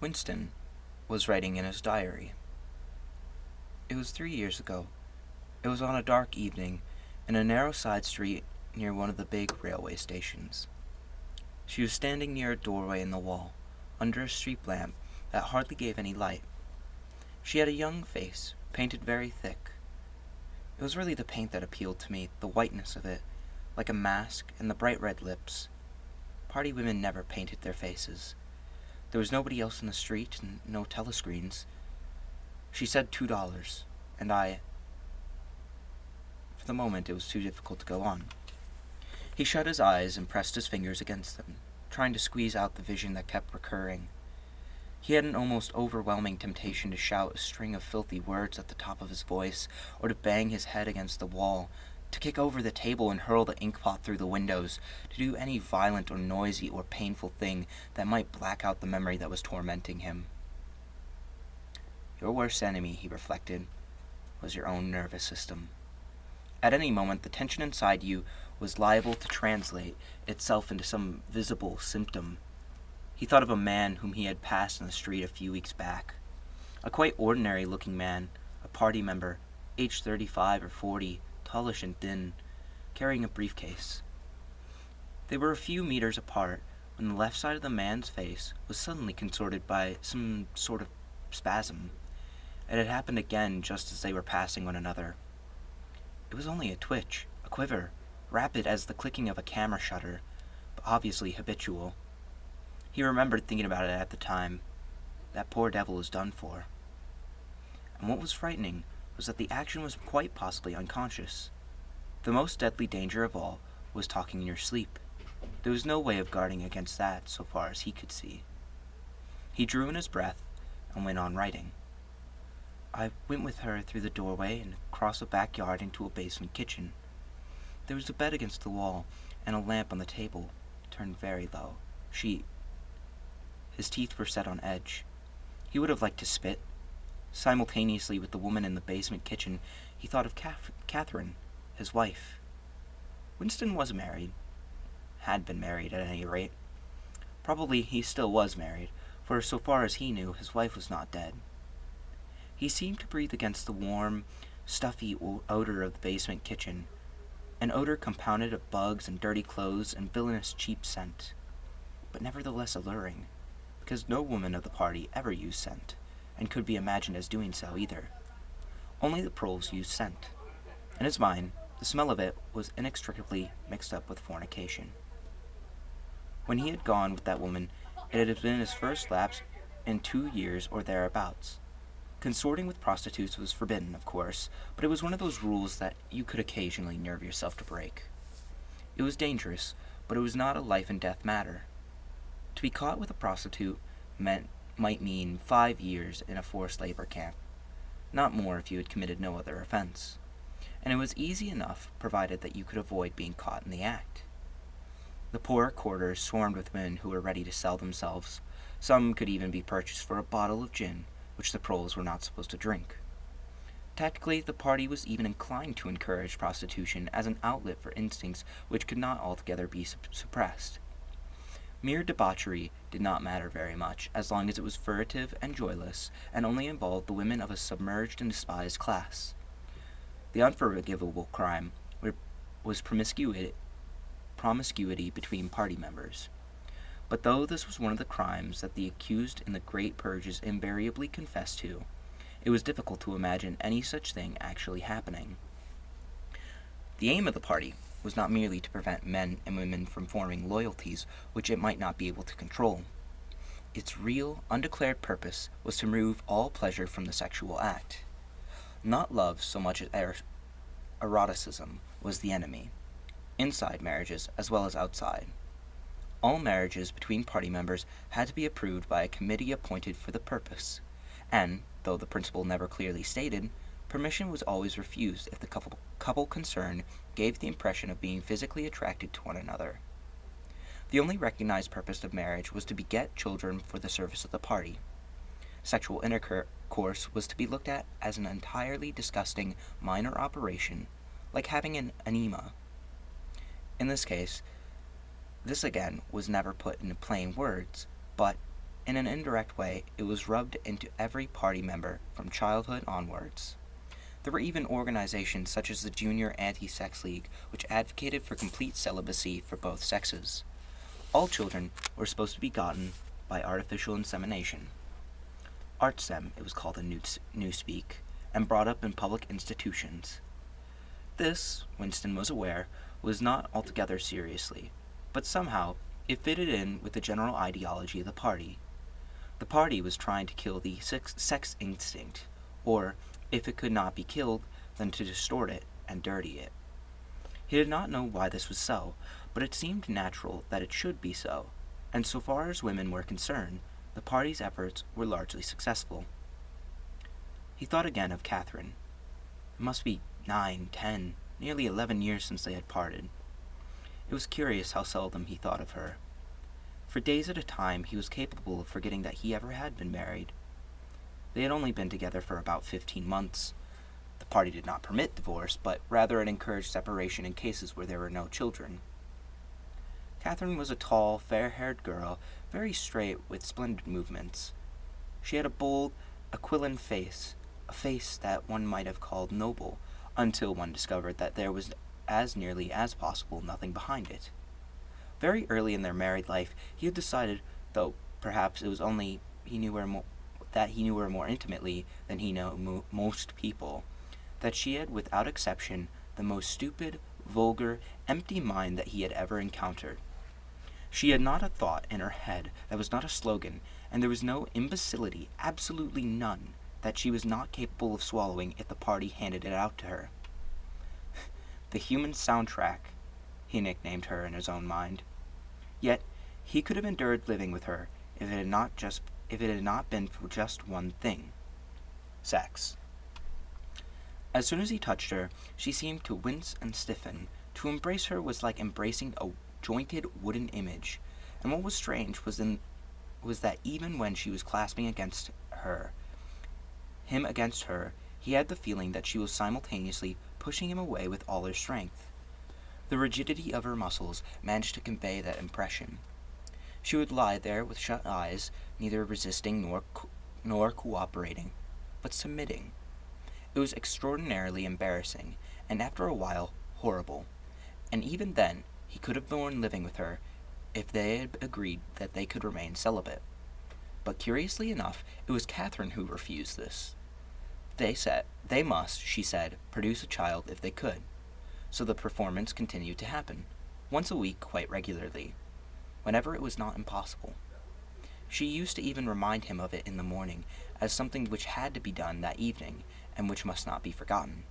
Winston was writing in his diary. It was 3 years ago. It was on a dark evening in a narrow side street near one of the big railway stations. She was standing near a doorway in the wall, under a street lamp that hardly gave any light. She had a young face, painted very thick. It was really the paint that appealed to me, the whiteness of it, like a mask, and the bright red lips. Party women never painted their faces. There was nobody else in the street, and no telescreens. She said $2, and for the moment it was too difficult to go on. He shut his eyes and pressed his fingers against them, trying to squeeze out the vision that kept recurring. He had an almost overwhelming temptation to shout a string of filthy words at the top of his voice, or to bang his head against the wall, to kick over the table and hurl the inkpot through the windows, to do any violent or noisy or painful thing that might black out the memory that was tormenting him. Your worst enemy, he reflected, was your own nervous system. At any moment, the tension inside you was liable to translate itself into some visible symptom. He thought of a man whom he had passed in the street a few weeks back. A quite ordinary-looking man, a party member, aged 35 or 40, tallish and thin, carrying a briefcase. They were a few meters apart when the left side of the man's face was suddenly contorted by some sort of spasm. It had happened again just as they were passing one another. It was only a twitch, a quiver, rapid as the clicking of a camera shutter, but obviously habitual. He remembered thinking about it at the time. That poor devil was done for. And what was frightening was that the action was quite possibly unconscious. The most deadly danger of all was talking in your sleep. There was no way of guarding against that, so far as he could see. He drew in his breath and went on writing. I went with her through the doorway and across a backyard into a basement kitchen. There was a bed against the wall and a lamp on the table, turned very low. His teeth were set on edge. He would have liked to spit. Simultaneously with the woman in the basement kitchen, he thought of Catherine, his wife. Winston was married. Had been married, at any rate. Probably he still was married, for so far as he knew, his wife was not dead. He seemed to breathe against the warm, stuffy odor of the basement kitchen, an odor compounded of bugs and dirty clothes and villainous cheap scent, but nevertheless alluring, because no woman of the party ever used scent, and could be imagined as doing so either. Only the proles used scent. In his mind, the smell of it was inextricably mixed up with fornication. When he had gone with that woman, it had been his first lapse in 2 years or thereabouts. Consorting with prostitutes was forbidden, of course, but it was one of those rules that you could occasionally nerve yourself to break. It was dangerous, but it was not a life-and-death matter. To be caught with a prostitute might mean 5 years in a forced labor camp, not more if you had committed no other offense. And it was easy enough, provided that you could avoid being caught in the act. The poorer quarters swarmed with men who were ready to sell themselves. Some could even be purchased for a bottle of gin, which the proles were not supposed to drink. Tactically, the party was even inclined to encourage prostitution as an outlet for instincts which could not altogether be suppressed. Mere debauchery did not matter very much, as long as it was furtive and joyless, and only involved the women of a submerged and despised class. The unforgivable crime was promiscuity between party members. But though this was one of the crimes that the accused in the great purges invariably confessed to, it was difficult to imagine any such thing actually happening. The aim of the party was not merely to prevent men and women from forming loyalties which it might not be able to control. Its real, undeclared purpose was to remove all pleasure from the sexual act. Not love so much as eroticism was the enemy, inside marriages as well as outside. All marriages between party members had to be approved by a committee appointed for the purpose, and, though the principle never clearly stated, permission was always refused if the couple concerned gave the impression of being physically attracted to one another. The only recognized purpose of marriage was to beget children for the service of the party. Sexual intercourse was to be looked at as an entirely disgusting minor operation, like having an enema. In this case, this again was never put into plain words, but In an indirect way, it was rubbed into every party member from childhood onwards. There were even organizations such as the Junior Anti-Sex League, which advocated for complete celibacy for both sexes. All children were supposed to be gotten by artificial insemination. ArtSem, it was called in Newspeak, and brought up in public institutions. This, Winston was aware, was not altogether seriously, but somehow it fitted in with the general ideology of the party. The party was trying to kill the sex instinct, or, if it could not be killed, then to distort it and dirty it. He did not know why this was so, but it seemed natural that it should be so, and so far as women were concerned, the party's efforts were largely successful. He thought again of Catherine. It must be 9, 10, nearly 11 years since they had parted. It was curious how seldom he thought of her. For days at a time he was capable of forgetting that he ever had been married. They had only been together for about 15 months. The party did not permit divorce, but rather it encouraged separation in cases where there were no children. Catherine was a tall, fair-haired girl, very straight with splendid movements. She had a bold, aquiline face, a face that one might have called noble, until one discovered that there was, as nearly as possible, nothing behind it. Very early in their married life, he had decided, though perhaps it was only that he knew her more intimately than he knew most people, that she had, without exception, the most stupid, vulgar, empty mind that he had ever encountered. She had not a thought in her head that was not a slogan, and there was no imbecility, absolutely none, that she was not capable of swallowing if the party handed it out to her. The human soundtrack, he nicknamed her in his own mind. Yet he could have endured living with her if it had not been for just one thing: sex. As soon as he touched her, she seemed to wince and stiffen. To embrace her was like embracing a jointed wooden image, and what was strange was that even when she was clasping him against her, he had the feeling that she was simultaneously pushing him away with all her strength. The rigidity of her muscles managed to convey that impression. She would lie there with shut eyes, neither resisting nor cooperating, but submitting. It was extraordinarily embarrassing, and after a while, horrible. And even then, he could have borne living with her if they had agreed that they could remain celibate. But curiously enough, it was Catherine who refused this. They must, she said, produce a child if they could. So the performance continued to happen, once a week quite regularly, whenever it was not impossible. She used to even remind him of it in the morning as something which had to be done that evening and which must not be forgotten.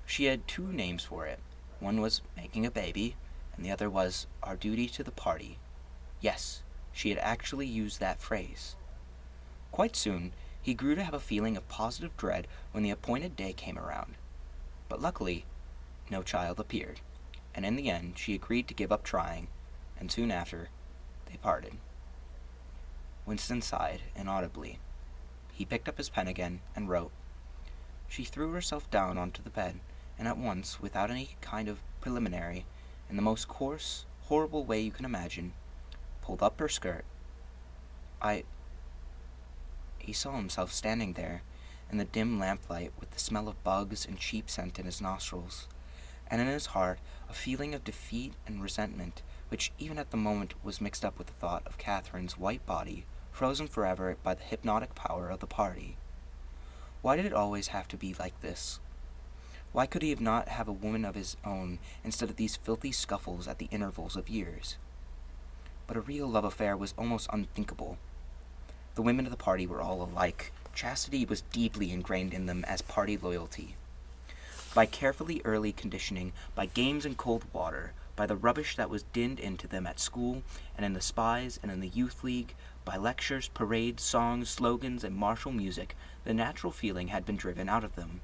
She had 2 names for it. One was making a baby, and the other was our duty to the party. Yes, she had actually used that phrase. Quite soon, he grew to have a feeling of positive dread when the appointed day came around. But luckily, no child appeared, and in the end she agreed to give up trying, and soon after, they parted. Winston sighed inaudibly. He picked up his pen again and wrote. She threw herself down onto the bed, and at once, without any kind of preliminary, in the most coarse, horrible way you can imagine, pulled up her skirt. He saw himself standing there, in the dim lamplight, with the smell of bugs and cheap scent in his nostrils, and in his heart a feeling of defeat and resentment, which even at the moment was mixed up with the thought of Catherine's white body, frozen forever by the hypnotic power of the party. Why did it always have to be like this? Why could he not have a woman of his own instead of these filthy scuffles at the intervals of years? But a real love affair was almost unthinkable. The women of the party were all alike. Chastity was deeply ingrained in them as party loyalty. By carefully early conditioning, by games in cold water, by the rubbish that was dinned into them at school and in the spies and in the youth league, by lectures, parades, songs, slogans, and martial music, the natural feeling had been driven out of them.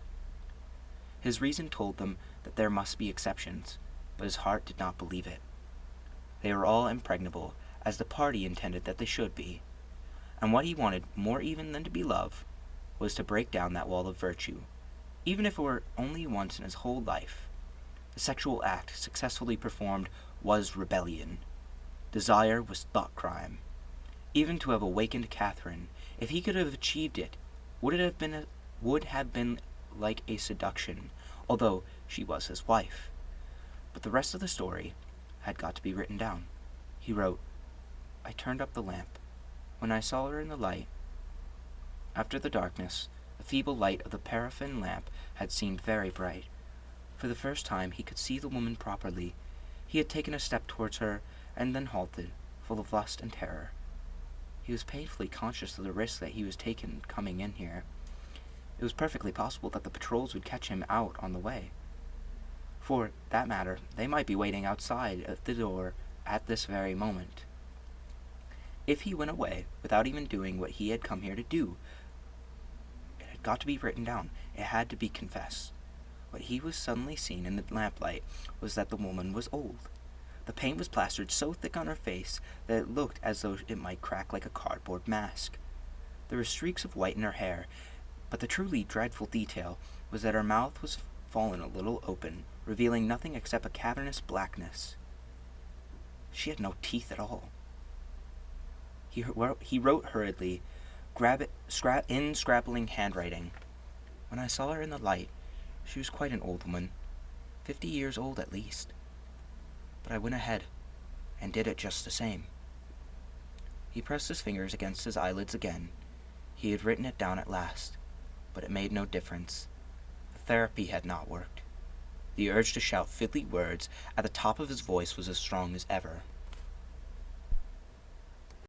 His reason told them that there must be exceptions, but his heart did not believe it. They were all impregnable, as the party intended that they should be. And what he wanted, more even than to be loved, was to break down that wall of virtue, even if it were only once in his whole life. The sexual act successfully performed was rebellion. Desire was thought crime. Even to have awakened Catherine, if he could have achieved it, would have been like a seduction, although she was his wife. But the rest of the story had got to be written down. He wrote, "I turned up the lamp. When I saw her in the light, after the darkness, the feeble light of the paraffin lamp had seemed very bright. For the first time he could see the woman properly. He had taken a step towards her, and then halted, full of lust and terror. He was painfully conscious of the risk that he was taking coming in here. It was perfectly possible that the patrols would catch him out on the way. For that matter, they might be waiting outside at the door at this very moment. If he went away without even doing what he had come here to do, it had got to be written down. It had to be confessed. What he was suddenly seeing in the lamplight was that the woman was old. The paint was plastered so thick on her face that it looked as though it might crack like a cardboard mask. There were streaks of white in her hair, but the truly dreadful detail was that her mouth was fallen a little open, revealing nothing except a cavernous blackness. She had no teeth at all. He wrote hurriedly, in scrabbling handwriting. When I saw her in the light, she was quite an old woman, 50 years old at least. But I went ahead and did it just the same." He pressed his fingers against his eyelids again. He had written it down at last, but it made no difference. The therapy had not worked. The urge to shout fiddly words at the top of his voice was as strong as ever.